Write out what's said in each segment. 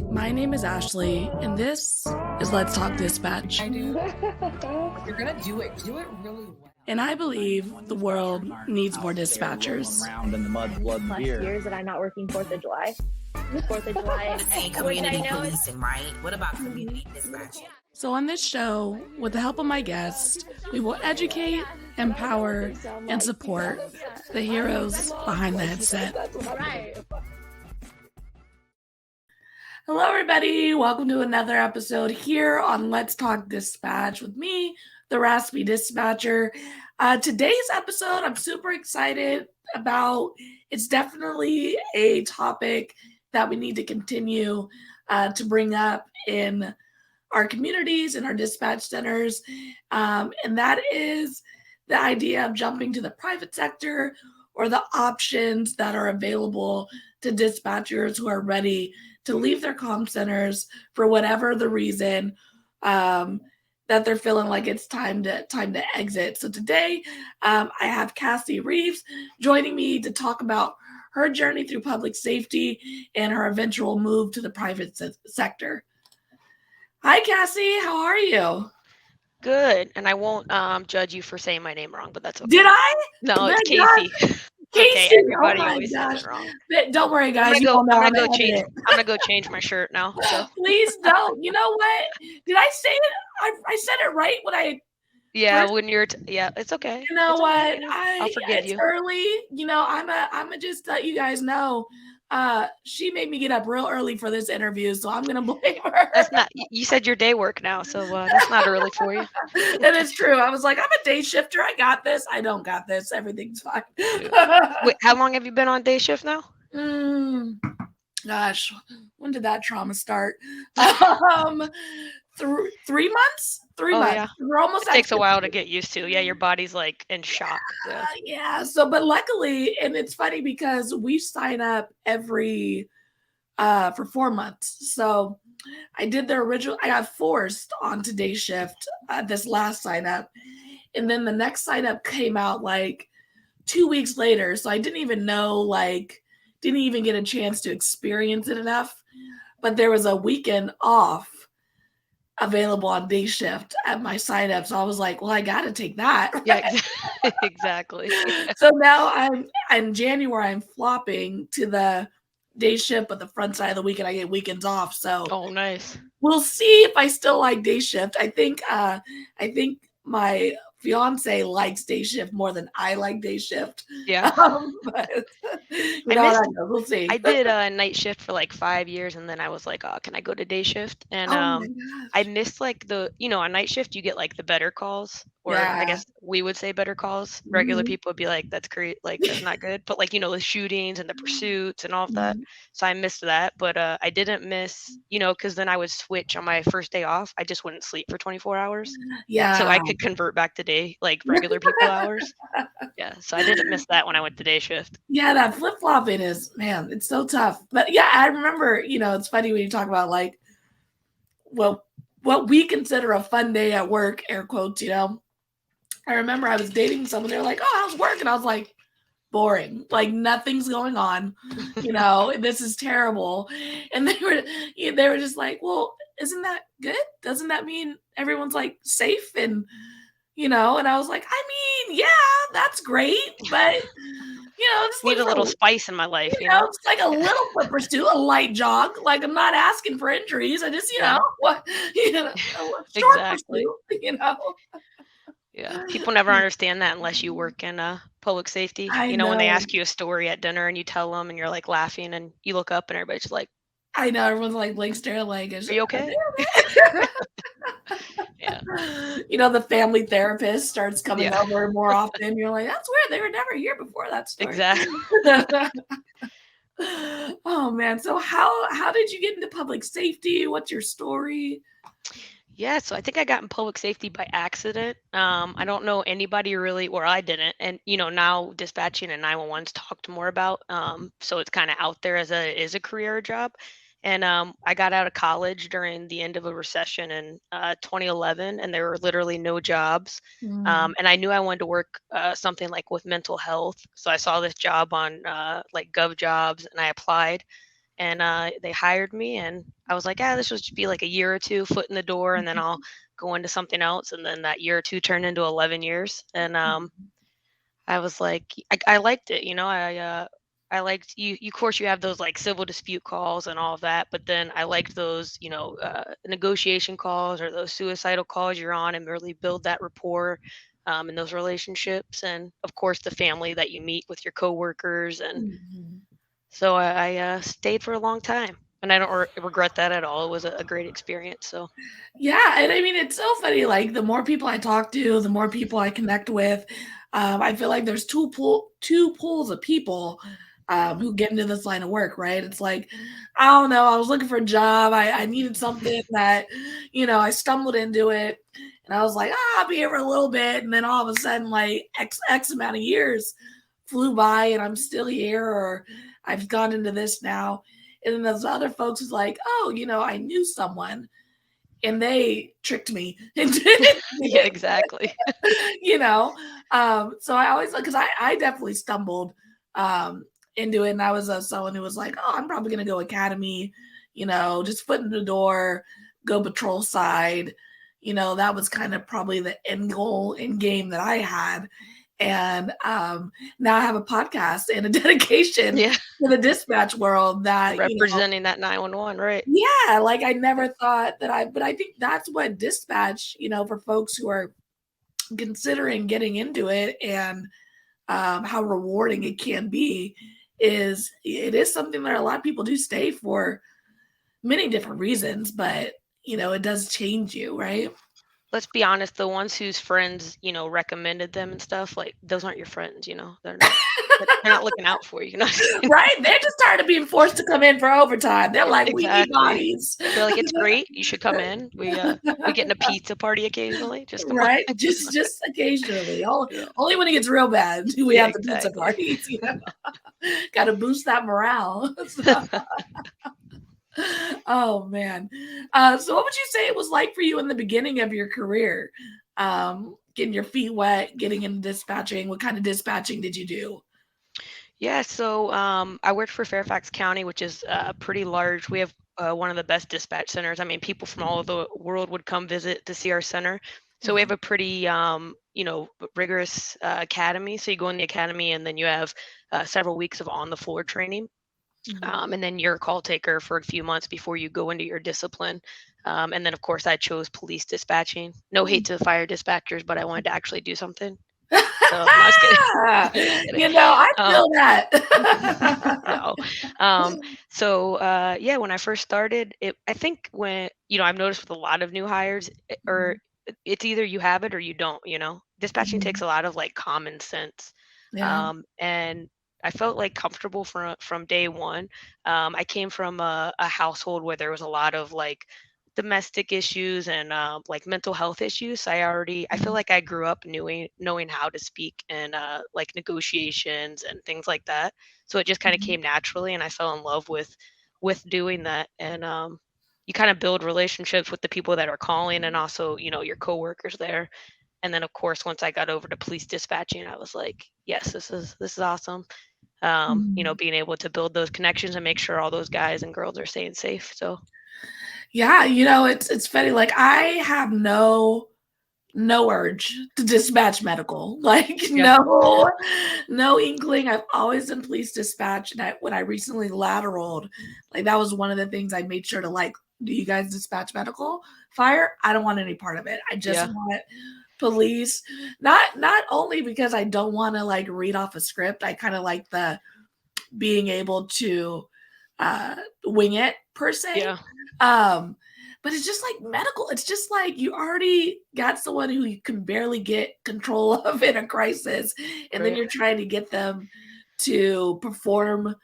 My name is Ashley, and this is Let's Talk Dispatch. I do. You're gonna do it. Do it really well. And I believe the world needs more dispatchers. Around in the mud, blood, and plus beer. years that I'm not working 4th of July. 4th of July. Saying community policing, right? What about community dispatching? So on this show, with the help of my guests, we will educate, empower, and support the heroes behind the headset. Hello, everybody. Welcome to another episode here on Let's Talk Dispatch with me, the Raspy Dispatcher. Today's episode, I'm super excited about. It's definitely a topic that we need to continue to bring up in our communities and our dispatch centers. And that is the idea of jumping to the private sector or the options that are available to dispatchers who are ready to leave their comm centers for whatever the reason that they're feeling like it's time to exit. So today I have Casey Rives joining me to talk about her journey through public safety and her eventual move to the private sector. Hi, Cassie. How are you? Good. And I won't judge you for saying my name wrong, but that's okay. Did I? No, it's God. Casey. Casey, okay, everybody oh always says it wrong. Don't worry, guys. I'm gonna go change my shirt now. So. Please don't. You know what? Did I say it? I said it right when I. Yeah, first... when you're. Yeah, it's okay. You know it's what? Okay. I'll forgive it's you. Early. You know, I'm just let you guys know. She made me get up real early for this interview, so I'm gonna blame her. That's not. You said your day work now, so that's not early for you. It is true. I was like, I'm a day shifter. I got this. I don't got this. Everything's fine. Wait, how long have you been on day shift now? Gosh, when did that trauma start? 3 months. 3 months. Yeah. We're almost. It takes a while to get used to. Yeah, your body's like in shock. Yeah. So, but luckily, and it's funny because we sign up every for 4 months. So, I did the original. I got forced onto day shift this last sign up, and then the next sign up came out like 2 weeks later. So I didn't even know, didn't even get a chance to experience it enough. But there was a weekend off available on day shift at my sign up. So I was like, well, I got to take that. Right? Yeah, exactly. So now in January, I'm flopping to the day shift, but the front side of the weekend, I get weekends off. So nice. We'll see if I still like day shift. I think my fiance likes day shift more than I like day shift. Yeah. But we'll see. I did a night shift for like 5 years, and then I was like, oh, can I go to day shift? And I missed like on night shift you get like the better calls, or I guess we would say better calls. Regular people would be like, that's great, like that's not good. But like, the shootings and the pursuits and all of that. So I missed that, but I didn't miss, because then I would switch on my first day off. I just wouldn't sleep for 24 hours. Yeah. So I could convert back to day, like regular people hours. Yeah. So I didn't miss that when I went to day shift. Yeah, that flip-flopping is, man, it's so tough. But yeah, I remember, it's funny when you talk about like, well, what we consider a fun day at work, air quotes, I remember I was dating someone, they were like, oh, how's work? And I was like, boring, like nothing's going on, this is terrible. And they were just like, well, isn't that good? Doesn't that mean everyone's like safe? And and I was like, I mean, yeah, that's great, but just need a little spice in my life, it's like a little foot pursuit, a light jog. Like I'm not asking for injuries. I just, short exactly. pursuit, Yeah, people never understand that unless you work in public safety. I know. When they ask you a story at dinner and you tell them and you're like laughing and you look up and everybody's just like, I know, everyone's like blank stare, like, are you okay? Yeah. The family therapist starts coming over more often. You're like, that's weird. They were never here before that story. Exactly. Oh man. So how did you get into public safety? What's your story? Yeah, so I think I got in public safety by accident. I don't know anybody really, or I didn't. And now dispatching and 911's talked more about. So it's kind of out there as a career job. And I got out of college during the end of a recession in 2011, and there were literally no jobs. And I knew I wanted to work something like with mental health. So I saw this job on like Gov Jobs, and I applied. and they hired me, and I was like, this will just be like a year or two, foot in the door, and then I'll go into something else. And then that year or two turned into 11 years, and I was like, I liked it, I liked you. Of course, you have those like civil dispute calls and all of that, but then I liked those, negotiation calls or those suicidal calls you're on and really build that rapport, and those relationships, and of course the family that you meet with your coworkers, and Mhm. so I stayed for a long time, and I don't regret that at all. It was a great experience. So Yeah, and I mean, it's so funny, like, the more people I talk to, the more people I connect with. I feel like there's two pools of people, who get into this line of work, right? It's like, I don't know, I was looking for a job, I needed something that, I stumbled into it, and I was like, I'll be here for a little bit," and then all of a sudden, like, X amount of years flew by, and I'm still here, or I've gone into this now, and then there's other folks who's like, "Oh, I knew someone, and they tricked me into yeah, exactly. you know so I always, because I definitely stumbled um into it, and I was someone who was like, oh, I'm probably going to go academy, just foot in the door, go patrol side. That was kind of probably the end goal in game that I had. And now I have a podcast and a dedication Yeah, to the dispatch world that representing that 911, right? yeah, like I never thought that but I think that's what dispatch, for folks who are considering getting into it, and how rewarding it can be, it is something that a lot of people do stay for many different reasons, but it does change you, right? Let's be honest, the ones whose friends, recommended them and stuff, like those aren't your friends, they're not looking out for you, Right? They're just tired of being forced to come in for overtime. They're like, we need Exactly. bodies. They're like, it's great, you should come in. We get in a pizza party occasionally. Just come on. Right? Just occasionally. Yeah. Only when it gets real bad do we Yeah, have the pizza exactly. parties, Gotta boost that morale. So, oh man. So what would you say it was like for you in the beginning of your career? Getting your feet wet, getting into dispatching. What kind of dispatching did you do? Yeah, so I worked for Fairfax County, which is pretty large. We have one of the best dispatch centers. I mean, people from all over the world would come visit to see our center. So we have a pretty, rigorous academy. So you go in the academy, and then you have several weeks of on-the-floor training. Mhm. And then you're a call taker for a few months before you go into your discipline. And then, of course, I chose police dispatching. No hate to the fire dispatchers, but I wanted to actually do something. So, no, I was kidding. Just kidding. I Um, feel that. no. So yeah, when I first started, I think when, I've noticed with a lot of new hires, or it's either you have it or you don't, Dispatching takes Mhm. a lot of like common sense. Yeah. And I felt like comfortable from day one. I came from a household where there was a lot of like domestic issues and like mental health issues. So I feel Mhm. like I grew up knowing how to speak and like negotiations and things like that. So it just kind of Mhm. came naturally, and I fell in love with doing that. And you kind of build relationships with the people that are calling, and also your coworkers there. And then of course, once I got over to police dispatching, I was like, yes, this is awesome. Mhm. Being able to build those connections and make sure all those guys and girls are staying safe. So Yeah, it's funny. Like I have no urge to dispatch medical. Like yeah, no inkling. I've always done police dispatch, and when I recently lateraled, like that was one of the things I made sure to like. Do you guys dispatch medical fire? I don't want any part of it. I just yeah, want police. Not only because I don't want to like read off a script. I kind of like the being able to uh wing it per se. yeah, Um but it's just like medical. It's just like you already got someone who you can barely get control of in a crisis, and then right. you're trying to get them to perform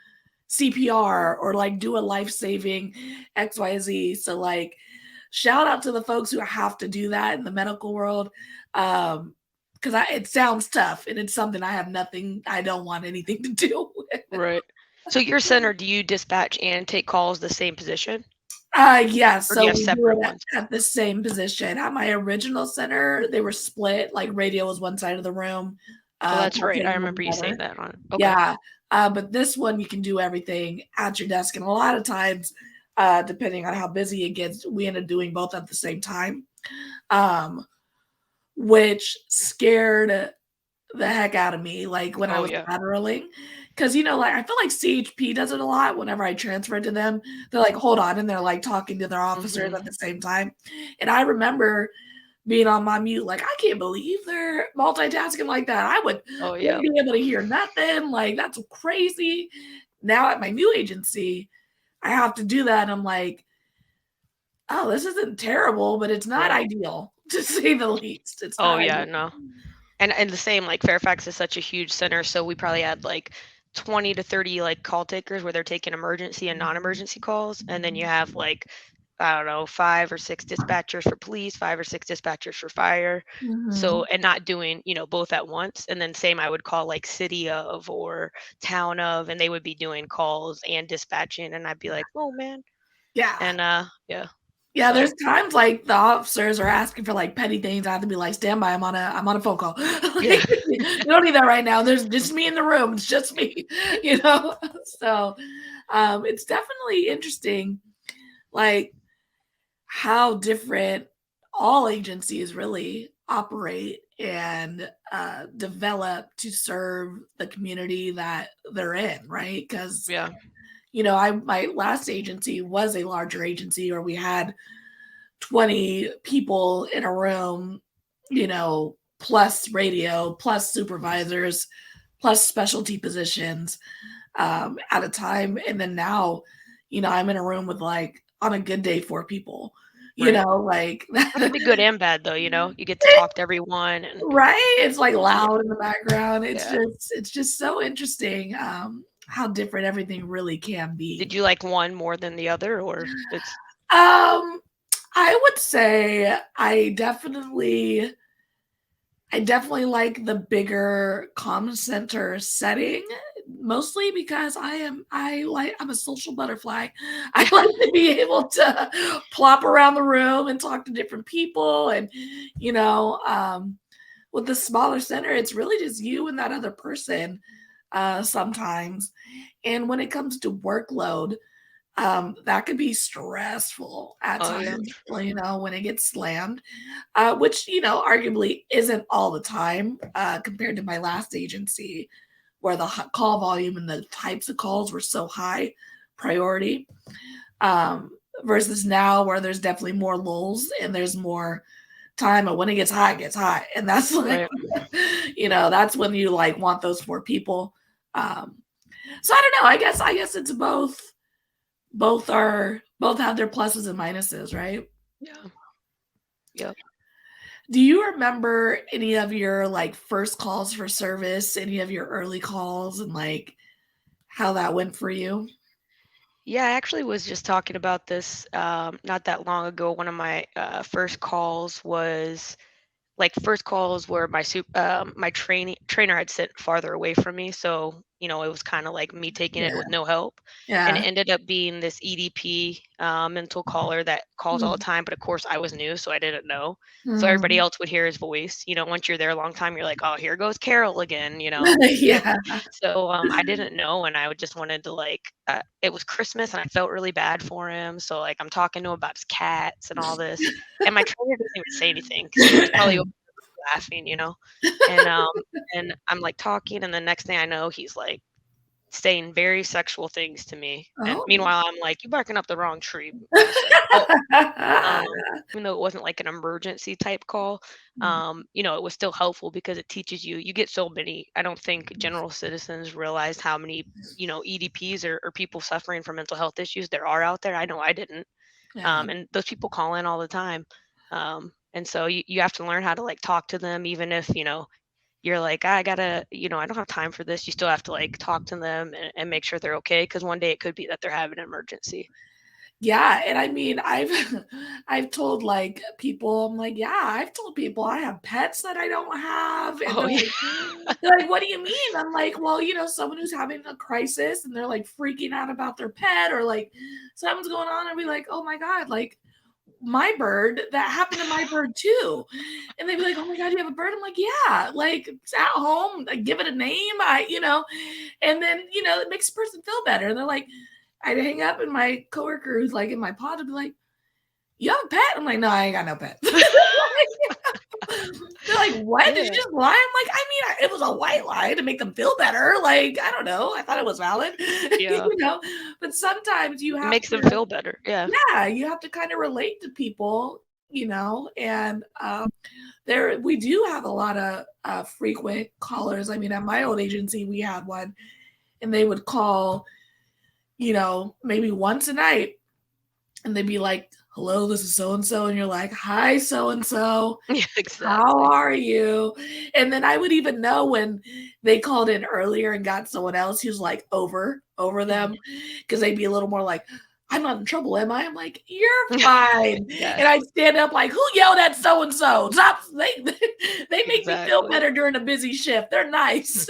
CPR or like do a life-saving XYZ. So like shout out to the folks who have to do that in the medical world. Because it sounds tough, and it's something I don't want anything to do with. Right. So your center, do you dispatch and take calls the same position, Yeah, or do you so have we do separate it ones? at the same position. At my original center, they were split, like radio was one side of the room, Oh, that's call right. I taking was remember you the saying other. that on. Okay. Yeah, But this one, you can do everything at your desk. And a lot of times, depending on how busy it gets, we end up doing both at the same time, which scared the heck out of me, like, when I was lateraling. Because, like, I feel like CHP does it a lot whenever I transfer to them. They're like, "Hold on," and they're, like, talking to their officers at the same time. And I remember being on my mute, like, I can't believe they're multitasking like that. I wouldn't be able to hear nothing. Like, that's crazy. Now at my new agency, I have to do that. And I'm like, oh, this isn't terrible, but it's not ideal, to say the least. It's not ideal. No. And the same, like, Fairfax is such a huge center, so we probably had like 20 to 30 like call takers where they're taking emergency and non-emergency calls, and then you have like, I don't know, 5 or 6 dispatchers for police, 5 or 6 dispatchers for fire. So, and not doing, both at once. And then same, I would call like city of or town of, and they would be doing calls and dispatching, and I'd be like, oh man. Yeah. And yeah, so there's times like the officers are asking for like petty things. I have to be like, stand by, I'm on a phone call. Like, you don't need that right now. There's just me in the room. It's just me, So it's definitely interesting, like how different all agencies really operate and develop to serve the community that they're in, right? Because my last agency was a larger agency, or we had 20 people in a room, plus radio, plus supervisors, plus specialty positions at a time. And then now, I'm in a room with, like, on a good day, 4 people, like that can be good and bad though, you get to talk to everyone. And right. It's like loud in the background. It's just so interesting. How different everything really can be. Did you like one more than the other, or it's? I would say I definitely like the bigger comm center setting, mostly because I'm a social butterfly. I like to be able to plop around the room and talk to different people, and with the smaller center, it's really just you and that other person sometimes. And when it comes to workload, that could be stressful at times, when it gets slammed, which, arguably isn't all the time compared to my last agency, where the call volume and the types of calls were so high priority, versus now where there's definitely more lulls and there's more time. And when it gets high, it gets high. And that's like, that's when you like want those 4 people. So I don't know. I guess it's both have their pluses and minuses, right? Yeah. Do you remember any of your like first calls for service, any of your early calls, and like how that went for you? Yeah, I actually was just talking about this not that long ago. One of my first calls was where my trainer had sit farther away from me, so it was kind of like me taking it with no help. And it ended up being this EDP mental caller that calls all the time, but of course I was new, so I didn't know. So everybody else would hear his voice. Once you're there a long time, you're like, oh, here goes Carol again. Yeah. So I didn't know, and I just wanted to it was Christmas and I felt really bad for him, so like I'm talking to him about his cats and all this, and my trainer didn't even say anything because he was probably laughing, and I'm like talking, and the next thing I know, he's like saying very sexual things to me. And meanwhile, I'm like, you barking up the wrong tree. Even though it wasn't like an emergency type call, it was still helpful because it teaches you get so many. I don't think general citizens realize how many, EDPs or people suffering from mental health issues there are out there. I know I didn't. And those people call in all the time. And so you have to learn how to like talk to them, even if, you're like, I gotta, I don't have time for this. You still have to like talk to them and make sure they're okay. Cause one day it could be that they're having an emergency. Yeah. And I mean, I've told like people, I'm like, yeah, I've told people I have pets that I don't have. And they're like, what do you mean? I'm like, well, someone who's having a crisis and they're like freaking out about their pet, or like something's going on, and be like, oh my God, like, my bird that happened to my bird too. And they'd be like, oh my God, you have a bird? I'm like, yeah, like it's at home. I give it a name. And then, it makes the person feel better. And they're like, I'd hang up and my coworker who's like in my pod would be like, you have a pet? I'm like, no, I ain't got no pet. They're like, what? Yeah. Did you just lie? I'm like, I mean, it was a white lie to make them feel better. Like, I don't know. I thought it was valid. Yeah. But sometimes you have It makes to, them feel better. Yeah. yeah, you have to kind of relate to people, and we do have a lot of frequent callers. I mean, at my old agency, we had one, and they would call, maybe once a night, and they'd be like, hello, this is so-and-so. And you're like, hi, so-and-so. Yeah, exactly. How are you? And then I would even know when they called in earlier and got someone else who's like over them, because they'd be a little more like, I'm not in trouble, am I? I'm like, you're fine. Yes. And I'd stand up like, who yelled at so-and-so? Stop. They make me feel Exactly. better during a busy shift. They're nice.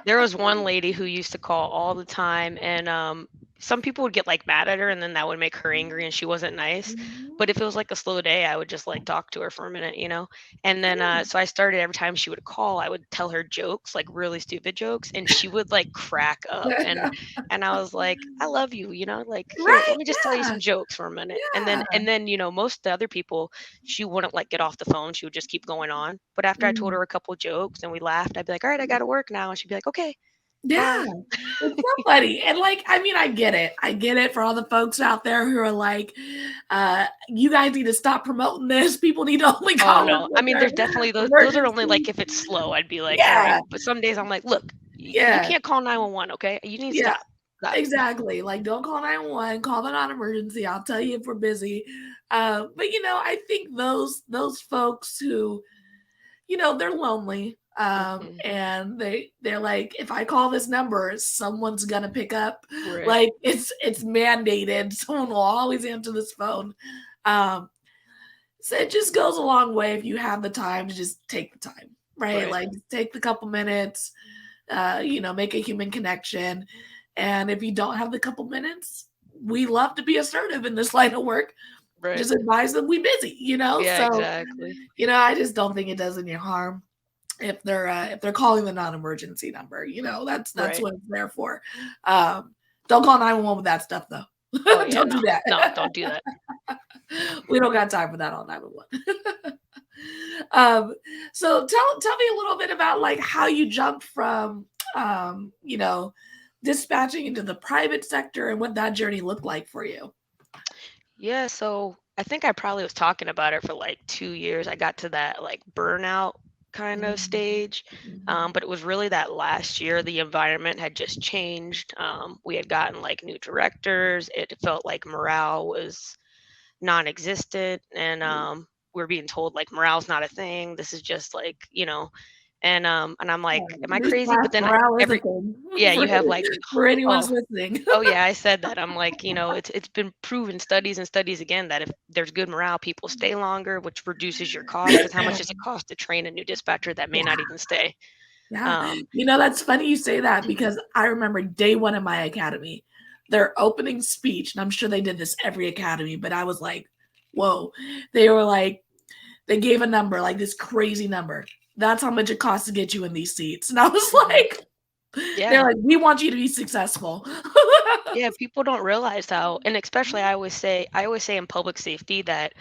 There was one lady who used to call all the time, and some people would get like mad at her, and then that would make her angry, and she wasn't nice. But if it was like a slow day, I would just like talk to her for a minute, And then so I started, every time she would call, I would tell her jokes, like really stupid jokes, and she would like crack up, and I was like, I love you, like, here, Right, let me just tell you yeah. some jokes for a minute. And Yeah. then most of the other people, she wouldn't like get off the phone, she would just keep going on. But after I told her a couple jokes and we laughed, I'd be like, all right, I gotta work now, and she'd be like, okay. Yeah, it's so funny. And like, I mean, I get it. I get it for all the folks out there who are like, you guys need to stop promoting this. People need to only call. Oh no. I mean, there's definitely those are only like if it's slow, I'd be like, all Yeah. right. But some days I'm like, look, you can't call 911, okay? You need to stop. Exactly. Like, don't call 911, call the non-emergency. I'll tell you if we're busy. But I think those folks who, they're lonely. And they're like, if I call this number, someone's gonna pick up. Right. Like it's mandated. Someone will always answer this phone. So it just goes a long way if you have the time to just take the time, right? Like take the couple minutes, make a human connection. And if you don't have the couple minutes, we love to be assertive in this line of work. Right. Just advise them we busy, Yeah, so exactly. I just don't think it does any harm if they're calling the non-emergency number. That's what it's there for. Don't call 911 with that stuff though. Oh, Don't do that. No, don't do that. We don't got time for that on 911. So tell me a little bit about like how you jumped from dispatching into the private sector and what that journey looked like for you. Yeah, so I think I probably was talking about it for like 2 years. I got to that like burnout kind of stage. But it was really that last year, the environment had just changed. We had gotten like new directors. It felt like morale was non-existent, and we were being told like morale's not a thing. This is just like, and I'm like, am I crazy? But then you have like for anyone's listening. Oh yeah, I said that. I'm like, it's been proven studies and studies again that if there's good morale, people stay longer, which reduces your cost. Because how much does it cost to train a new dispatcher that may not even stay? Yeah, that's funny you say that, because I remember day one of my academy, their opening speech, and I'm sure they did this every academy, but I was like, whoa. They were like, they gave a number, like this crazy number. That's how much it costs to get you in these seats. And I was like, they're like, we want you to be successful. Yeah, people don't realize how, and especially I always say in public safety that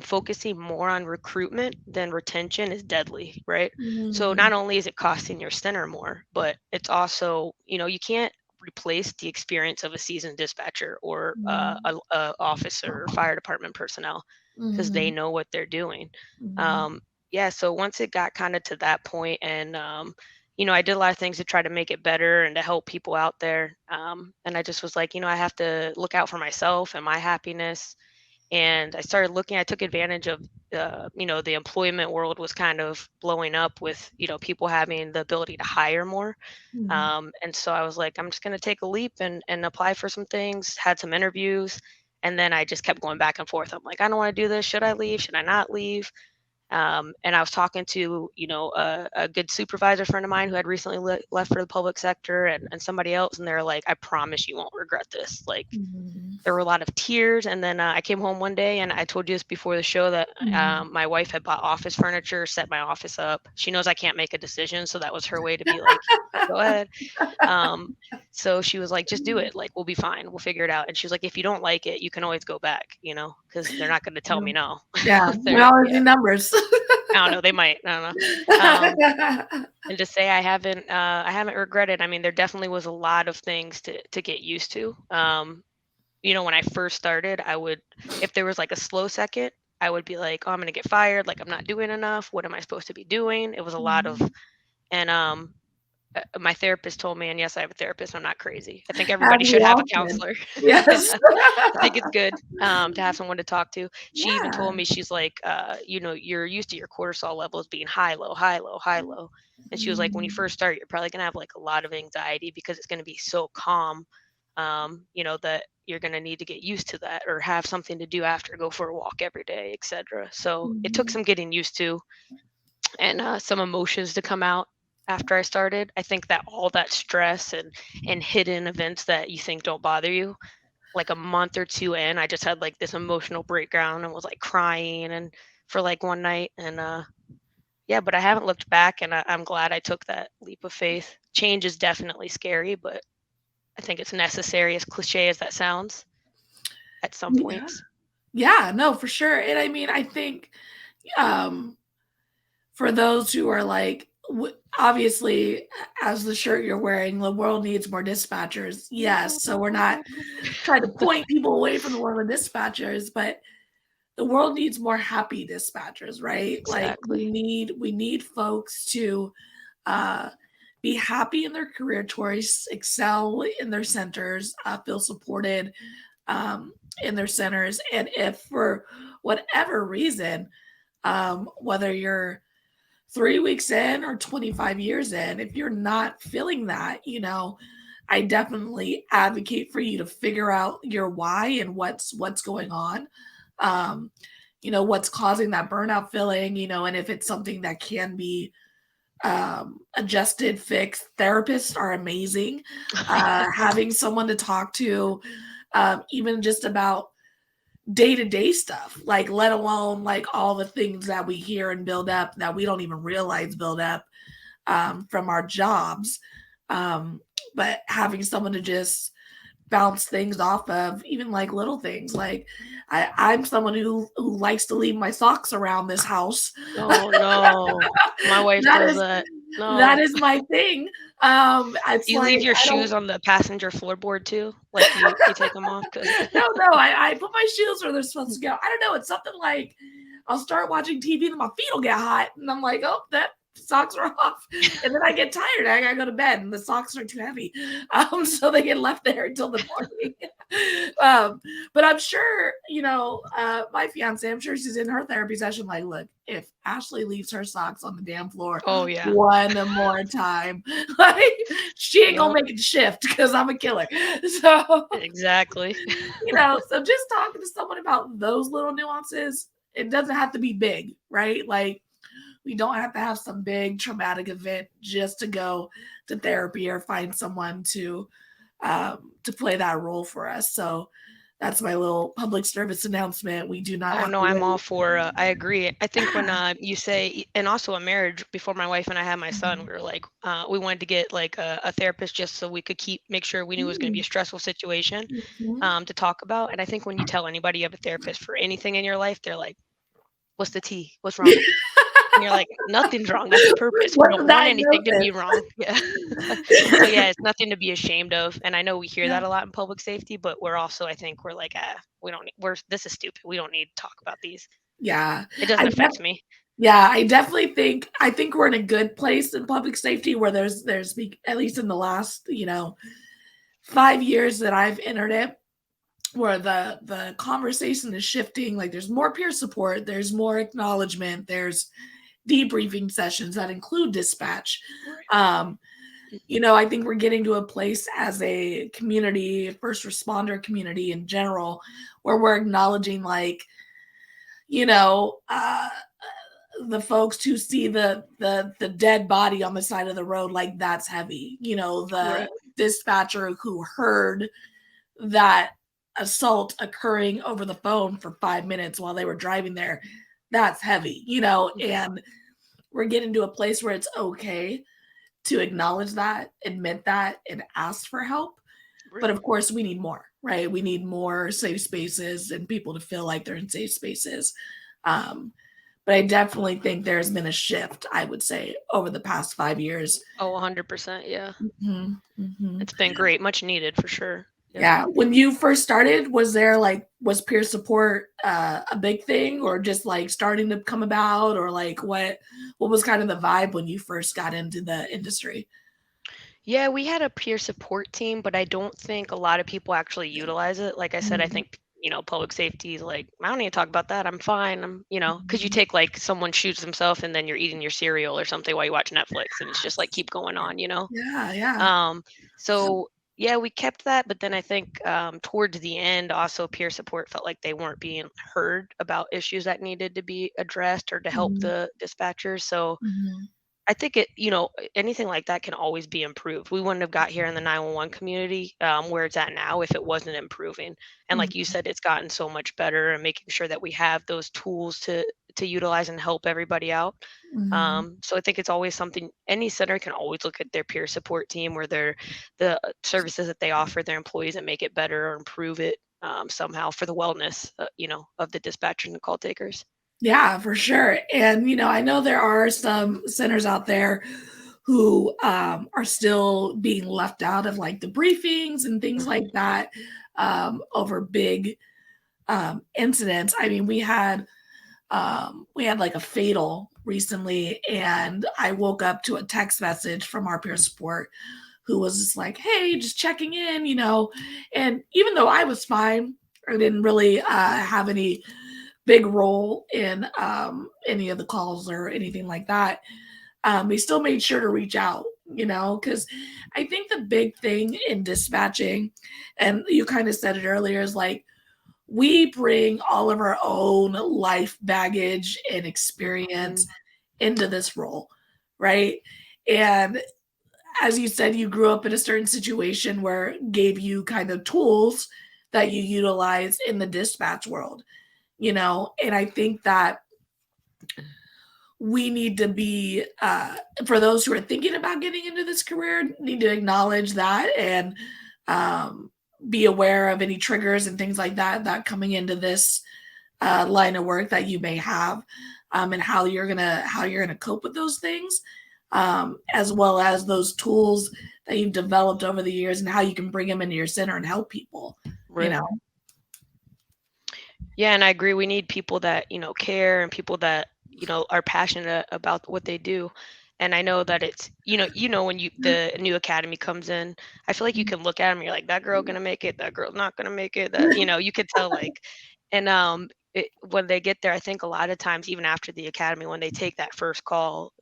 focusing more on recruitment than retention is deadly, right? So not only is it costing your center more, but it's also, you can't replace the experience of a seasoned dispatcher or a officer or fire department personnel, because they know what they're doing. Yeah, so once it got kind of to that point, and I did a lot of things to try to make it better and to help people out there. And I just was like, I have to look out for myself and my happiness. And I took advantage of, the employment world was kind of blowing up with, people having the ability to hire more. And so I was like, I'm just going to take a leap and apply for some things, had some interviews. And then I just kept going back and forth. I'm like, I don't want to do this. Should I leave? Should I not leave? And I was talking to, a good supervisor friend of mine who had recently left for the public sector, and somebody else. And they're like, I promise you won't regret this. Like, there were a lot of tears. And then I came home one day, and I told you this before the show, that my wife had bought office furniture, set my office up. She knows I can't make a decision, so that was her way to be like, go ahead. So she was like, just do it. Like, we'll be fine. We'll figure it out. And she was like, if you don't like it, you can always go back, because they're not going to tell me no. Yeah, we always need numbers. I don't know. They might. I don't know. And to say I haven't regretted. I mean, there definitely was a lot of things to get used to. When I first started, if there was like a slow second, I would be like, oh, I'm gonna get fired. Like, I'm not doing enough. What am I supposed to be doing? It was a lot of, and my therapist told me, and yes, I have a therapist. I'm not crazy. I think everybody should have a counselor. Yes. I think it's good to have someone to talk to. She even told me, she's like, you're used to your cortisol levels being high, low, high, low, high, low. And she was like, when you first start, you're probably going to have like a lot of anxiety because it's going to be so calm, that you're going to need to get used to that, or have something to do after, go for a walk every day, etc. So it took some getting used to, and some emotions to come out after I started. I think that all that stress and hidden events that you think don't bother you, like a month or two in, I just had like this emotional breakdown and was like crying and for like one night. And yeah, but I haven't looked back, and I'm glad I took that leap of faith. Change is definitely scary, but I think it's necessary, as cliche as that sounds, at some points. Yeah, no, for sure. And I mean, I think for those who are like, obviously, as the shirt you're wearing, the world needs more dispatchers. Yes. So we're not trying to point people away from the world of dispatchers, but the world needs more happy dispatchers, right? Exactly. Like we need folks to be happy in their career choice, excel in their centers, feel supported in their centers. And if for whatever reason, whether you're 3 weeks in or 25 years in, if you're not feeling that, I definitely advocate for you to figure out your why and what's going on. What's causing that burnout feeling, and if it's something that can be adjusted, fixed. Therapists are amazing. Having someone to talk to, even just about day-to-day stuff, like, let alone like all the things that we hear and build up that we don't even realize build up from our jobs. But having someone to just bounce things off of, even like little things. Like I'm someone who likes to leave my socks around this house. Oh no, my wife does that. No. That is my thing. Do you leave your shoes on the passenger floorboard too? Like you take them off? No, I put my shoes where they're supposed to go. I don't know. It's something like I'll start watching TV and my feet will get hot, and I'm like, oh, that socks are off, and then I get tired. I gotta go to bed, and the socks are too heavy, so they get left there until the morning. But I'm sure, my fiance, I'm sure she's in her therapy session like, look, if Ashley leaves her socks on the damn floor, oh yeah, one more time, like she ain't gonna make it shift because I'm a killer. So exactly, so just talking to someone about those little nuances, it doesn't have to be big, right? Like, we don't have to have some big traumatic event just to go to therapy or find someone to play that role for us. So that's my little public service announcement. We do not. Oh no, I'm all for. I agree. I think when you say, and also a marriage, before my wife and I had my son, we were like, we wanted to get like a therapist just so we could make sure we knew it was going to be a stressful situation to talk about. And I think when you tell anybody you have a therapist for anything in your life, they're like, what's the tea? What's wrong? And you're like, nothing's wrong. That's the purpose. We don't want anything to be wrong. Yeah. So yeah, it's nothing to be ashamed of. And I know we hear that a lot in public safety, but we're also, I think we're like, this is stupid. We don't need to talk about these. Yeah. It doesn't affect me. Yeah, I definitely think we're in a good place in public safety where there's at least in the last, 5 years that I've entered it, where the conversation is shifting. Like, there's more peer support, there's more acknowledgement, there's debriefing sessions that include dispatch. I think we're getting to a place as a community, first responder community in general, where we're acknowledging, like, the folks who see the dead body on the side of the road, like, that's heavy. The dispatcher who heard that assault occurring over the phone for 5 minutes while they were driving there, that's heavy, you know, and we're getting to a place where it's okay to acknowledge that, admit that, and ask for help. But of course, we need more, right? We need more safe spaces and people to feel like they're in safe spaces. Um, but I definitely think there's been a shift, I would say, over the past 5 years. Oh, 100%. Yeah. Mhm, mhm. It's been great. Much needed for sure. Yeah. When you first started, was peer support a big thing, or just like starting to come about, or like what was kind of the vibe when you first got into the industry? Yeah, we had a peer support team, but I don't think a lot of people actually utilize it. Like I said, I Mhm, think, public safety is like, I don't need to talk about that. I'm fine. Because you mhm. take like someone shoots himself and then you're eating your cereal or something while you watch Netflix and it's just like keep going on. Yeah, yeah. Um, so yeah, we kept that, but then I think towards the end, also peer support felt like they weren't being heard about issues that needed to be addressed or to help Mhm, the dispatchers. So mhm, I think anything like that can always be improved. We wouldn't have got here in the 911 community where it's at now if it wasn't improving. And like you mhm, said, it's gotten so much better and making sure that we have those tools to utilize and help everybody out. mhm. So I think it's always something any center can always look at their peer support team or the services that they offer their employees and make it better or improve it somehow for the wellness, of the dispatchers and the call takers. Yeah, for sure. And, I know there are some centers out there who are still being left out of like the briefings and things like Mhm. that over big incidents. I mean, we had like a fatal recently, and I woke up to a text message from our peer support who was just like, "Hey, just checking in," And even though I was fine, I didn't really have any big role in any of the calls or anything like that. They still made sure to reach out, because I think the big thing in dispatching, and you kind of said it earlier, is like we bring all of our own life baggage and experience Mhm. into this role, right? And as you said, you grew up in a certain situation where it gave you kind of tools that you utilize in the dispatch world, and I think that we need to be for those who are thinking about getting into this career, need to acknowledge that and um, be aware of any triggers and things like that coming into this line of work that you may have, and how you're gonna cope with those things, as well as those tools that you've developed over the years and how you can bring them into your center and help people you Right. know Yeah, and I agree. We need people that, care and people that, are passionate about what they do. And I know that it's, when the new academy comes in, I feel like you can look at them, you're like, that girl gonna make it, that girl's not gonna make it. That, you could tell like, and when they get there, I think a lot of times, even after the academy, when they take that first call,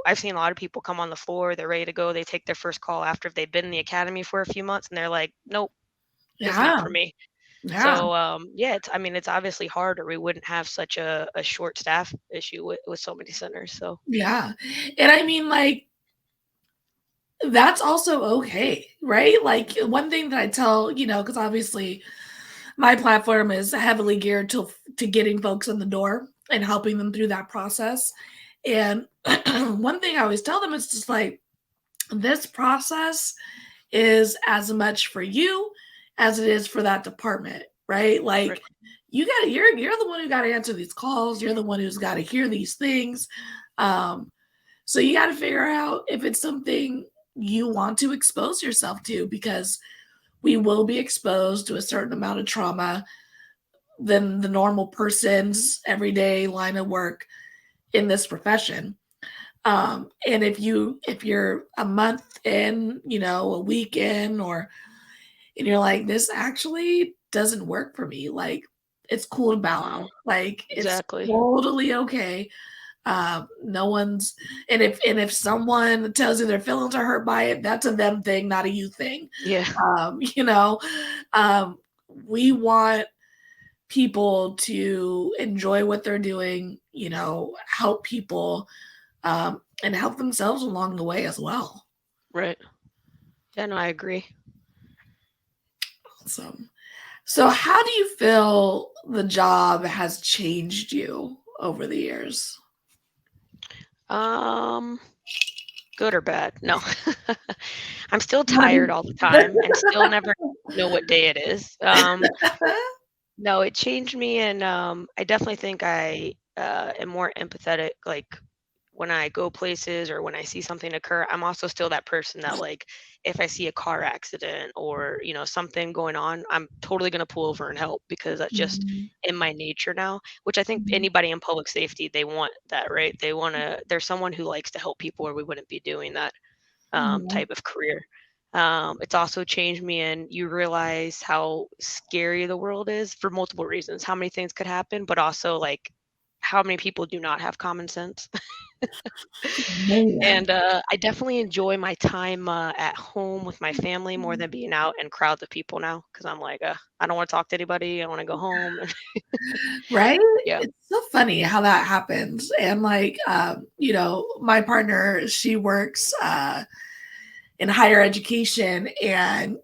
I've seen a lot of people come on the floor, they're ready to go, they take their first call after they've been in the academy for a few months, and they're like, nope, this is not yeah, for me. yeah, So yeah, it's obviously hard, or we wouldn't have such a short staff issue with so many centers. So yeah. And I mean, like, that's also okay, right? Like, one thing that I tell, because obviously my platform is heavily geared to getting folks in the door and helping them through that process. And one thing I always tell them is just like, this process is as much for you as it is for that department, right? right, Like, you're the one who got to answer these calls. You're the one who's got to hear these things. Um, so you got to figure out if it's something you want to expose yourself to, because we will be exposed to a certain amount of trauma than the normal person's everyday line of work in this profession. And if you're a month in, a week in, and you're like, this actually doesn't work for me, like, it's cool to bow hmm, out. Like, it's exactly. totally okay. No one's and if someone tells you their feelings are hurt by it, that's a them thing, not a you thing. Yeah, Um, you know, um, we want people to enjoy what they're doing, help people, and help themselves along the way as well. right. Yeah, no, I agree. Awesome. So how do you feel the job has changed you over the years? Um, Good or bad? No. I'm still Money. tired all the time and still never know what day it is. No, it changed me, and I definitely think I am more empathetic. Like when I go places or when I see something occur, I'm also still that person that like if I see a car accident or something going on, I'm totally gonna pull over and help because that's just Mhm, in my nature now. Which I think mhm, anybody in public safety they want that, right? They want to. There's someone who likes to help people, or we wouldn't be doing that mhm. type of career. It's also changed me, and you realize how scary the world is for multiple reasons. How many things could happen, but also like how many people do not have common sense. Man. And I definitely enjoy my time at home with my family more than being out in crowds of people now because I'm like, I don't want to talk to anybody. I want to go home. Right? Yeah. It's so funny how that happens. And like, my partner, she works in higher education, and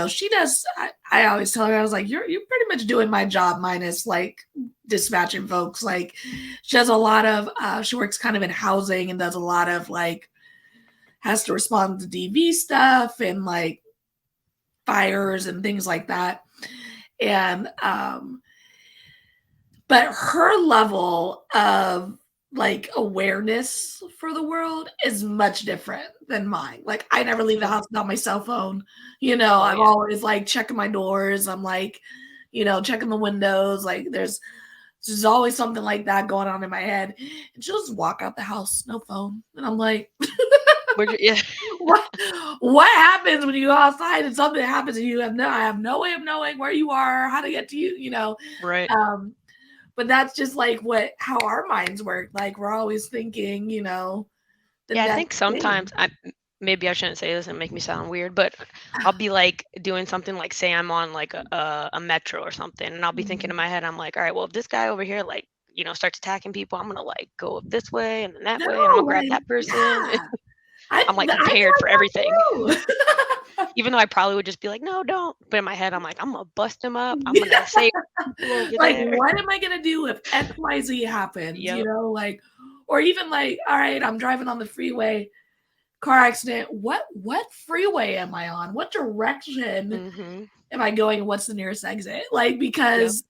she does. I always tell her, I was like, you're pretty much doing my job minus like dispatching folks. Like, she does a lot of. She works kind of in housing and does a lot of like has to respond to DV stuff and like fires and things like that. And but her level of like awareness for the world is much different than mine. Like I never leave the Yeah. house without my cell phone. Oh I'm yeah. always like checking my doors. I'm like, checking the windows. Like there's always something like that going on in my head. And she'll just walk out the house, no phone. And I'm like, Yeah. what what happens when you go outside and something happens and I have no way of knowing where you are, how to get to you. Right. Um, but that's just like how our minds work. Like we're always thinking, the Yeah, I next think sometimes thing. maybe I shouldn't say this and make me sound weird, but I'll be like doing something like say I'm on like a metro or something, and I'll be thinking in Mhm. my head, I'm like, all right, well, if this guy over here like starts attacking people, I'm gonna like go this way and then that way, and I'm No, gonna grab like, that person. yeah. I I'm like I'm prepared for like everything, that too. even though I probably would just be like, no, don't. But in my head, I'm like, I'm gonna bust him up. I'm gonna save people over Like, there. what am I gonna do if XYZ happens? Yep. Like, or even like, all right, I'm driving on the freeway, car accident. What freeway am I on? What direction Mhm. am I going? What's the nearest exit? Like, Yep. because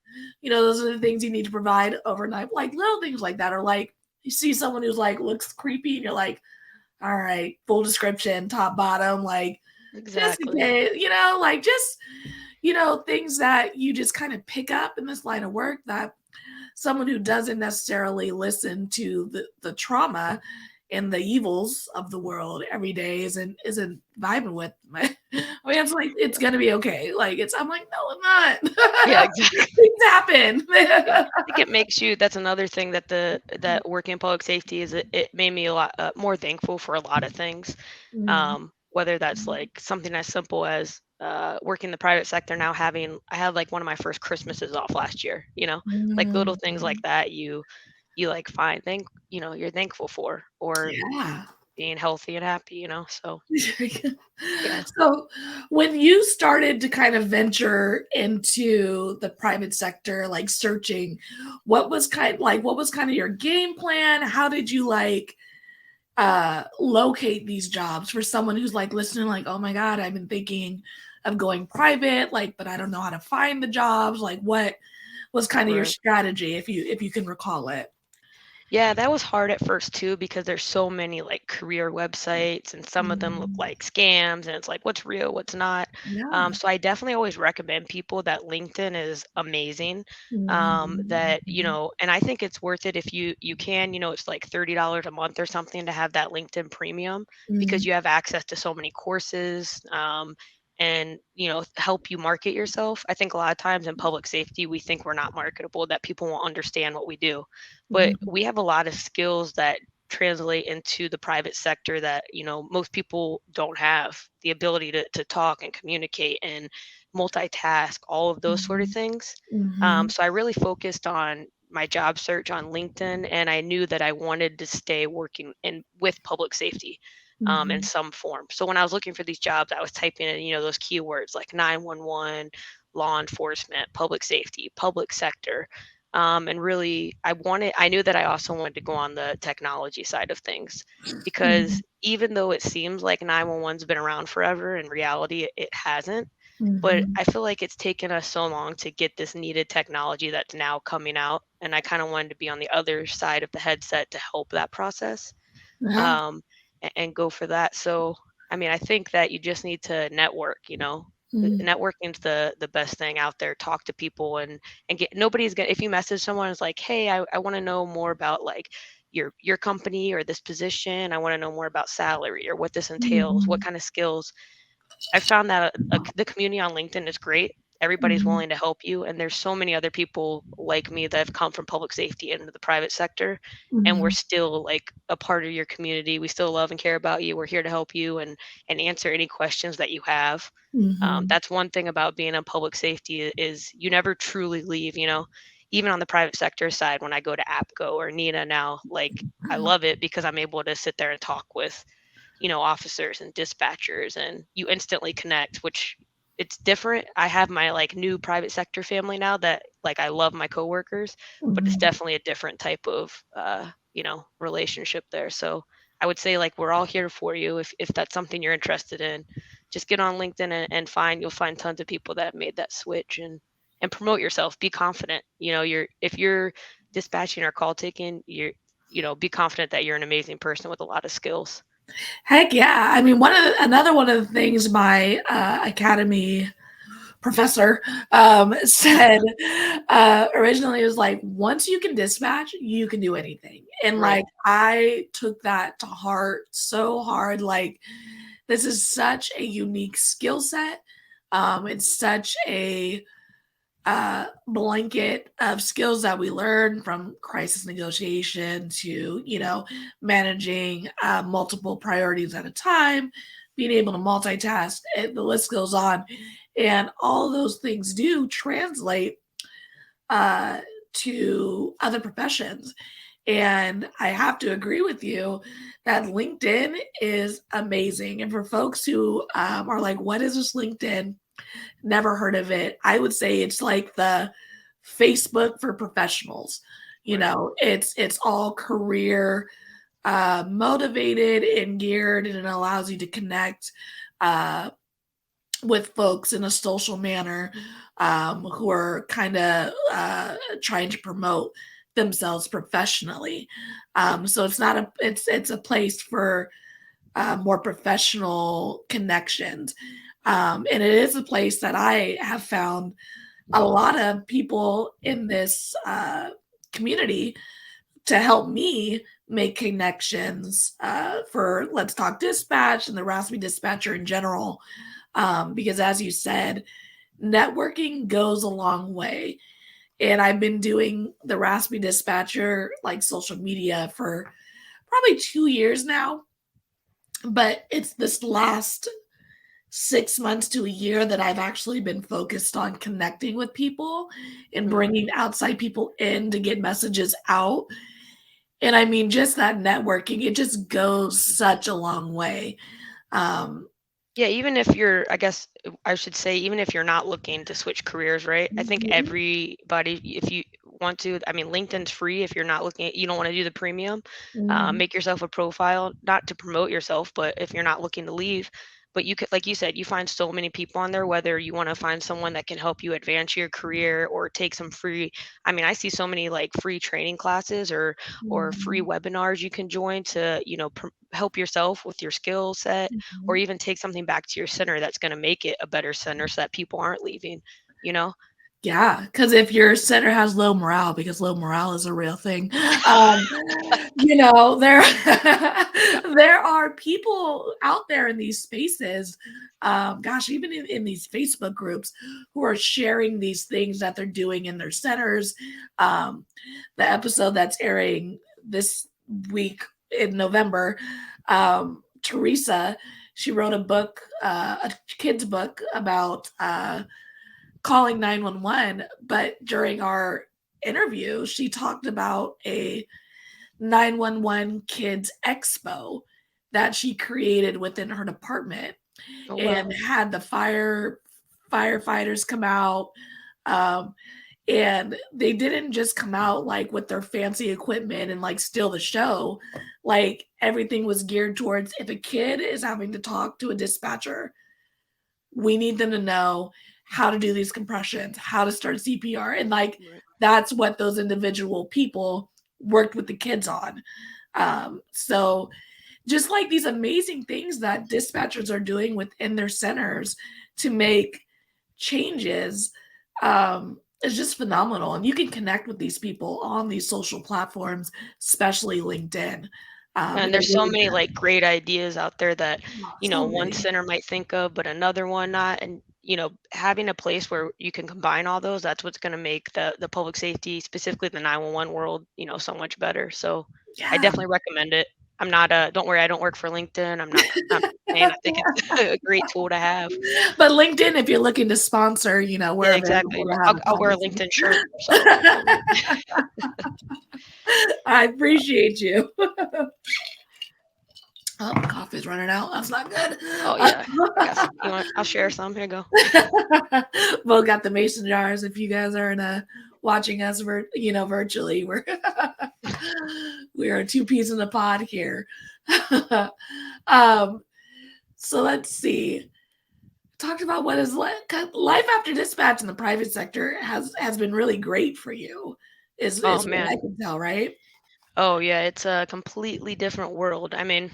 those are the things you need to provide overnight. Like little things like that, or like you see someone who's like looks creepy, and you're like, all right, full description, top, bottom, like just in Exactly. case, like just things that you just kind of pick up in this line of work that someone who doesn't necessarily listen to the trauma and the evils of the world every day isn't vibing with. I mean, it's like it's gonna be okay. Like I'm like, no, it's Yeah. not. Exactly. Things happen. Yeah, I think it makes you that's another thing that that working in public safety is it made me a lot more thankful for a lot of things. Mhm. Whether that's like something as simple as working the private sector now I had like one of my first Christmases off last year, like little things like Mhm. that you like find you're thankful for or Yeah. being healthy and happy, so yeah. So, when you started to kind of venture into the private sector, like searching, what was kind of your game plan? How did you like locate these jobs for someone who's like listening, like, oh my God, I've been thinking of going private, like, but I don't know how to find the jobs. Like, what was kind of your Right. strategy if you can recall it? Yeah, that was hard at first too because there's so many like career websites and some of them look Mhm. like scams and it's like what's real, what's not. Yeah. So I definitely always recommend people that LinkedIn is amazing. Mhm. That and I think it's worth it if you can, it's like $30 a month or something to have that LinkedIn premium because Mhm. you have access to so many courses. And help you market yourself. I think a lot of times in public safety we think we're not marketable, that people won't understand what we do, but Mhm. we have a lot of skills that translate into the private sector that most people don't have the ability to talk and communicate and multitask, all of those sort of Mhm. things. Mhm. So I really focused on my job search on LinkedIn, and I knew that I wanted to stay working in with public safety. in some form. So when I was looking for these jobs, I was typing in, those keywords like 911, law enforcement, public safety, public sector. And really, I knew that I also wanted to go on the technology side of things because even though it seems like 911's been around forever, in reality, it hasn't. But I feel like it's taken us so long to get this needed technology that's now coming out. And I kind of wanted to be on the other side of the headset to help that process, Yeah. um, and go for that. So, I mean, I think that you just need to network, Mm. networking's the best thing out there. Talk to people and get, nobody's gonna, if you message someone, it's like, hey, I want to know more about like your company or this position. I want to know more about salary or what this entails, what Mhm. kind of skills. I found that the community on LinkedIn is great. Everybody's Mhm. willing to help you, and there's so many other people like me that have come from public safety into the private sector, and we're Mhm. still like a part of your community. We still love and care about you. We're here to help you and answer any questions that you have. Mhm. That's one thing about being in public safety is you never truly leave. Even on the private sector side, when I go to APCO or NINA now, like I love it because I'm able to sit there and talk with officers and dispatchers, and you instantly connect, which it's different. I have my like new private sector family now that like I love my coworkers, but it's Mhm. definitely a different type of relationship there. So I would say like we're all here for you if that's something you're interested in. Just get on LinkedIn and you'll find tons of people that have made that switch and promote yourself. Be confident. If you're dispatching or call taking, be confident that you're an amazing person with a lot of skills. Heck yeah. I mean, another one of the things my academy professor said originally was like, once you can dispatch, you can do anything. And Right. like, I took that to heart so hard. Like, this is such a unique skill set. It's such a blanket of skills that we learn from crisis negotiation to, managing multiple priorities at a time, being able to multitask, the list goes on. And all those things do translate uh, to other professions. And I have to agree with you that LinkedIn is amazing. And for folks who are like, what is this LinkedIn? Never heard of it. I would say it's like the Facebook for professionals. Right. It's all career motivated and geared, and it allows you to connect uh, with folks in a social manner who are kind of trying to promote themselves professionally. So it's a place for more professional connections. And it is a place that I have found a lot of people in this community to help me make connections for Let's Talk Dispatch and the Raspy Dispatcher in general. Because as you said, networking goes a long way. And I've been doing the Raspy Dispatcher, like social media, for probably 2 years now. But it's this last 6 months to a year that I've actually been focused on connecting with people and Mhm. bringing outside people in to get messages out. And I mean, just that networking, it just goes such a long way. Um, Yeah, even if you're, I guess I should say, even if you're not looking to switch careers, right? I think mhm, everybody, if you want to, I mean, LinkedIn's free if you're not looking at, you don't want to do the premium. mhm, Make yourself a profile, not to promote yourself, but if you're not looking to leave. But you could, like you said, you find so many people on there, whether you want to find someone that can help you advance your career or take some free, I mean, I see so many like free training classes or free mhm, webinars you can join to, help yourself with your skill set or mhm. even take something back to your center that's going to make it a better center so that people aren't leaving, you know? Yeah, because if your center has low morale, because low morale is a real thing, um, you know, there there are people out there in these spaces, gosh, even in these Facebook groups who are sharing these things that they're doing in their centers. Um, the episode that's airing this week in November, Teresa, she wrote a book, a kid's book about calling 911, but during our interview, she talked about a 911 Kids Expo that she created within her department, Oh wow. and had the firefighters come out. Um, and they didn't just come out like with their fancy equipment and like steal the show. Like everything was geared towards, if a kid is having to talk to a dispatcher, we need them to know how to do these compressions, how to start CPR. And like Right. that's what those individual people worked with the kids on. So just like these amazing things that dispatchers are doing within their centers to make changes, is just phenomenal. And you can connect with these people on these social platforms, especially LinkedIn. And They're there's so really many good. like great ideas out there that, So one many. center might think of, but another one not. And, having a place where you can combine all those, that's what's going to make the public safety, specifically the 911 world, so much better. So I Yeah. definitely recommend it. I'm not don't worry, I don't work for LinkedIn. I'm saying I think it's a great tool to have. But LinkedIn, if you're looking to sponsor, we're Yeah, available exactly. to have I'll a I'll wear a conversation. LinkedIn shirt. So I appreciate you. Oh, coffee's running out. That's not good. oh yeah. I got you want I'll share some. Here you go. Both got the mason jars. If you guys are watching us, virtually, we are two peas in a pod here. um, so let's see. Talked about what is life after dispatch in the private sector has been really great for you. Oh Is what I man. can tell, right? Oh yeah, it's a completely different world. I mean,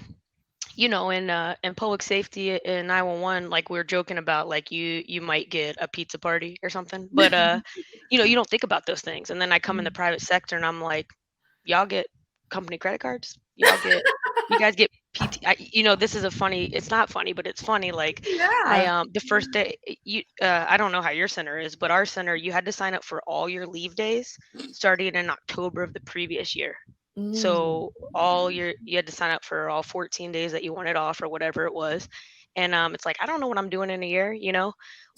in public safety in 911, like we were joking about, like you might get a pizza party or something, but you don't think about those things. And then I come in the private sector and I'm like, y'all get company credit cards? You guys get PT? This is a funny. It's not funny, but it's funny. Like Yeah. the first day, I don't know how your center is, but our center, you had to sign up for all your leave days starting in October of the previous year. Mm. So you had to sign up for all 14 days that you wanted off or whatever it was. And it's like I don't know what I'm doing in a year.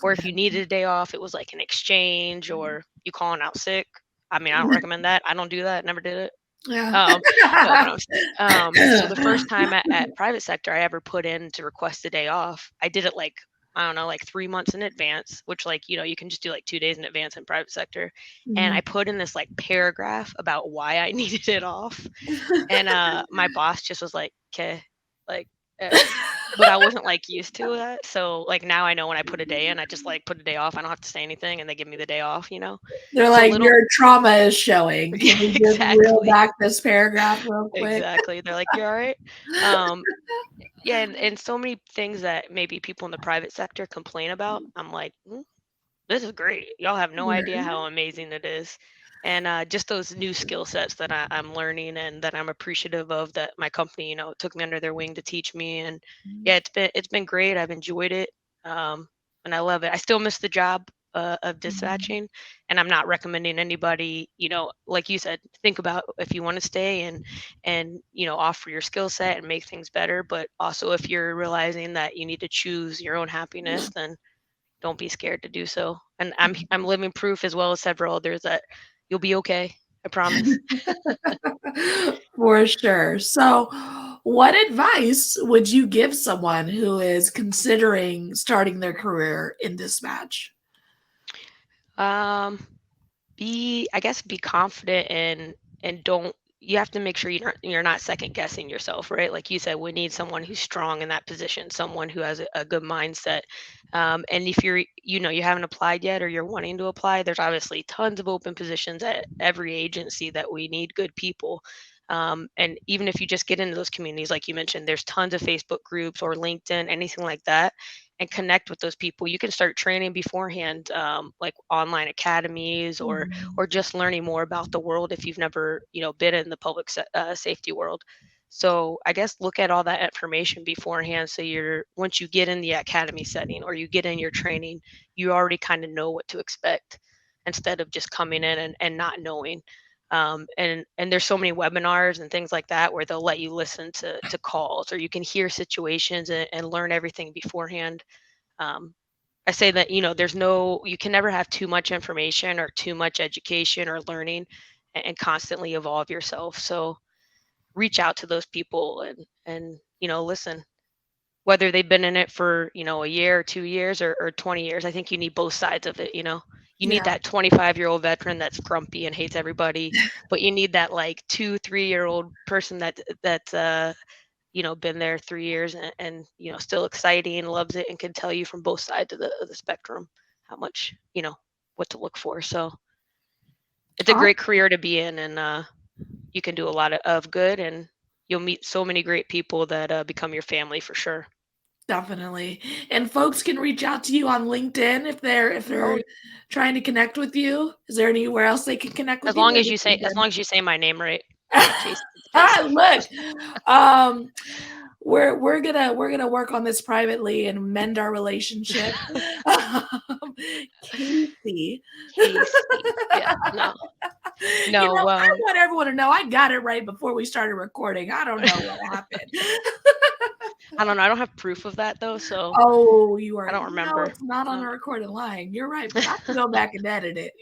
Or if you needed a day off, it was like an exchange or you calling out sick. I mean, I don't recommend that. I don't do that. Never did it. Yeah. Um, no, but I'm saying, so the first time at private sector I ever put in to request a day off, I did it like I don't know, like 3 months in advance, which like you can just do like 2 days in advance in private sector. And I Mhm. put in this like paragraph about why I needed it off, and my boss just was like, "Okay," like, uh, but I wasn't like used to that. So like now I know when I put a day in, I just like put a day off. I don't have to say anything, and they give me the day off. They're So like, little, your trauma is showing. yeah, Can we just reel exactly. back this paragraph real quick? Exactly. They're like, "You all right?" Um, yeah, and so many things that maybe people in the private sector complain about. I'm like, this is great. Y'all have no idea Yeah. how amazing it is. And just those new skill sets that I'm learning and that I'm appreciative of that my company, took me under their wing to teach me. And yeah, it's been great. I've enjoyed it. Um, and I love it. I still miss the job of Mhm. dispatching, and I'm not recommending anybody, like you said, think about if you want to stay and offer your skill set and make things better. But also if you're realizing that you need to choose your own happiness, then don't be scared to do so. And I'm living proof as well as several others that you'll be okay. I promise. For sure. So, what advice would you give someone who is considering starting their career in dispatch? Um, be confident and don't you have to make sure you're not second guessing yourself, right? Like you said, we need someone who's strong in that position, someone who has a good mindset. And if you haven't applied yet or you're wanting to apply, there's obviously tons of open positions at every agency that we need good people. And even if you just get into those communities, like you mentioned, there's tons of Facebook groups or LinkedIn, anything like that, and connect with those people. You can start training beforehand, like online academies or just learning more about the world if you've never been in the public safety world. So I guess look at all that information beforehand so you're once you get in the academy setting or you get in your training, you already kind of know what to expect instead of just coming in and not knowing. And there's so many webinars and things like that where they'll let you listen to calls or you can hear situations and learn everything beforehand. um, I say that you can never have too much information or too much education or learning, and constantly evolve yourself. So reach out to those people and listen, whether they've been in it for, a year or 2 years or 20 years, I think you need both sides of it, You need that 25-year-old veteran that's grumpy and hates everybody, but you need that like 2-3-year-old person that's been there 3 years and still exciting, loves it, and can tell you from both sides of the spectrum how much, what to look for. So it's a great career to be in, and you can do a lot of good, and you'll meet so many great people that become your family for sure. Definitely. And folks can reach out to you on LinkedIn if they're trying to connect with you. Is there anywhere else they can connect with As you? long as you say my name right. Look, we're gonna work on this privately and mend our relationship. Casey. Yeah, no. I want everyone to know I got it right before we started recording. I don't know what happened. I don't know. I don't have proof of that though, so. Oh, you are. I don't remember. No, it's not on a recorded line. You're right, but I can go back and edit it.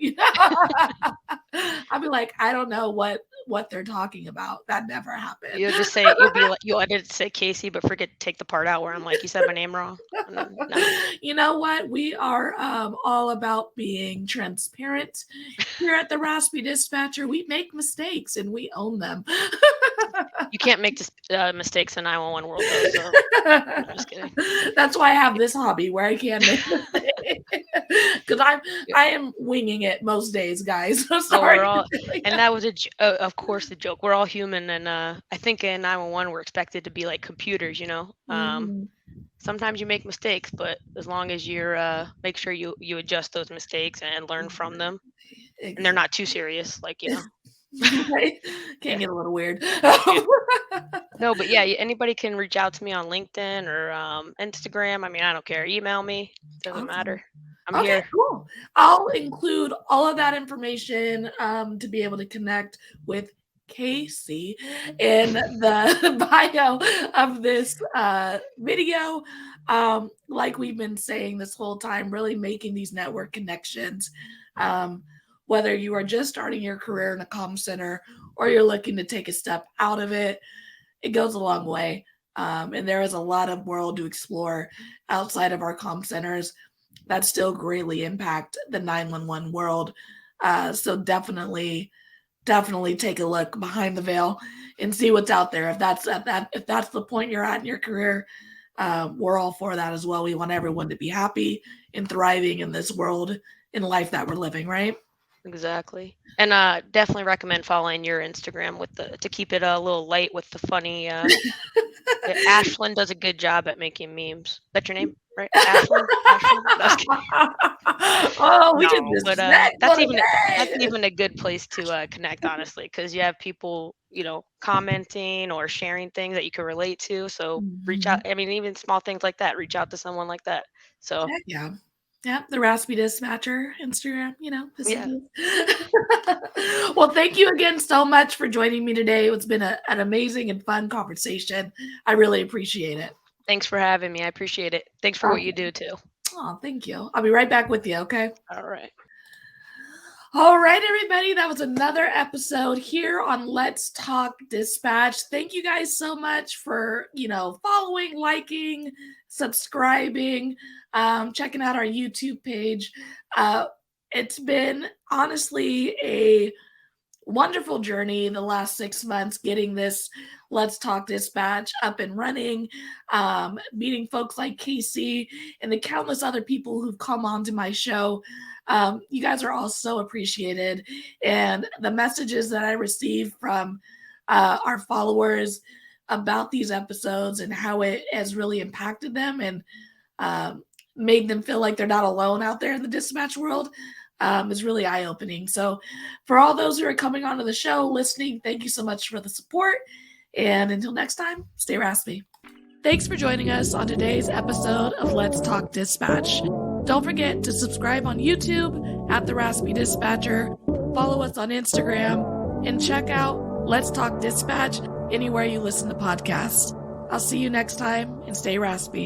I'll be like, I don't know what they're talking about. That never happened. You'll just say you'll edit it to say Casey, but forget to take the part out where I'm like, you said my name wrong. No. You know what? We are all about being transparent here at the Raspy Dispatcher. We make mistakes and we own them. You can't make mistakes in 911 world though, so I'm just kidding. That's why I have this hobby where I can make mistakes. Because I am winging it most days, guys. So sorry. And that was of course the joke. We're all human, and I think in 911 we're expected to be like computers, Sometimes you make mistakes, but as long as you're make sure you adjust those mistakes and learn from them, and they're not too serious, like Right? Can get a little weird. No, but yeah, anybody can reach out to me on LinkedIn or Instagram. I mean, I don't care. Email me. Doesn't matter. I'm here. Cool. I'll include all of that information to be able to connect with Casey in the bio of this video. Like we've been saying this whole time, really making these network connections. Whether you are just starting your career in a comm center or you're looking to take a step out of it, it goes a long way. And there is a lot of world to explore outside of our comm centers that still greatly impact the 911 world. So definitely take a look behind the veil and see what's out there. If that's the point you're at in your career, we're all for that as well. We want everyone to be happy and thriving in this world, in life that we're living, right? Exactly. And definitely recommend following your Instagram to keep it a little light with the funny. Ashlyn does a good job at making memes. That's your name, right? Ashlyn. Oh, we did this. But that's even a good place to connect, honestly, because you have people, commenting or sharing things that you can relate to. So reach out. I mean, even small things like that. Reach out to someone like that. So yeah. Yeah, the Raspy Dispatcher Instagram, Yeah. Well, thank you again so much for joining me today. It's been an amazing and fun conversation. I really appreciate it. Thanks for having me. I appreciate it. Thanks for what you do too. Oh, thank you. I'll be right back with you, okay? All right. All right, everybody. That was another episode here on Let's Talk Dispatch. Thank you guys so much for, following, liking, subscribing, checking out our YouTube page. It's been honestly a wonderful journey the last 6 months getting this Let's Talk Dispatch up and running, meeting folks like Casey and the countless other people who've come onto my show. You guys are all so appreciated. And the messages that I receive from our followers about these episodes and how it has really impacted them and made them feel like they're not alone out there in the dispatch world is really eye-opening. So for all those who are coming onto the show, listening, thank you so much for the support. And until next time, stay raspy. Thanks for joining us on today's episode of Let's Talk Dispatch. Don't forget to subscribe on YouTube at The Raspy Dispatcher, follow us on Instagram, and check out Let's Talk Dispatch anywhere you listen to podcasts. I'll see you next time, and stay raspy.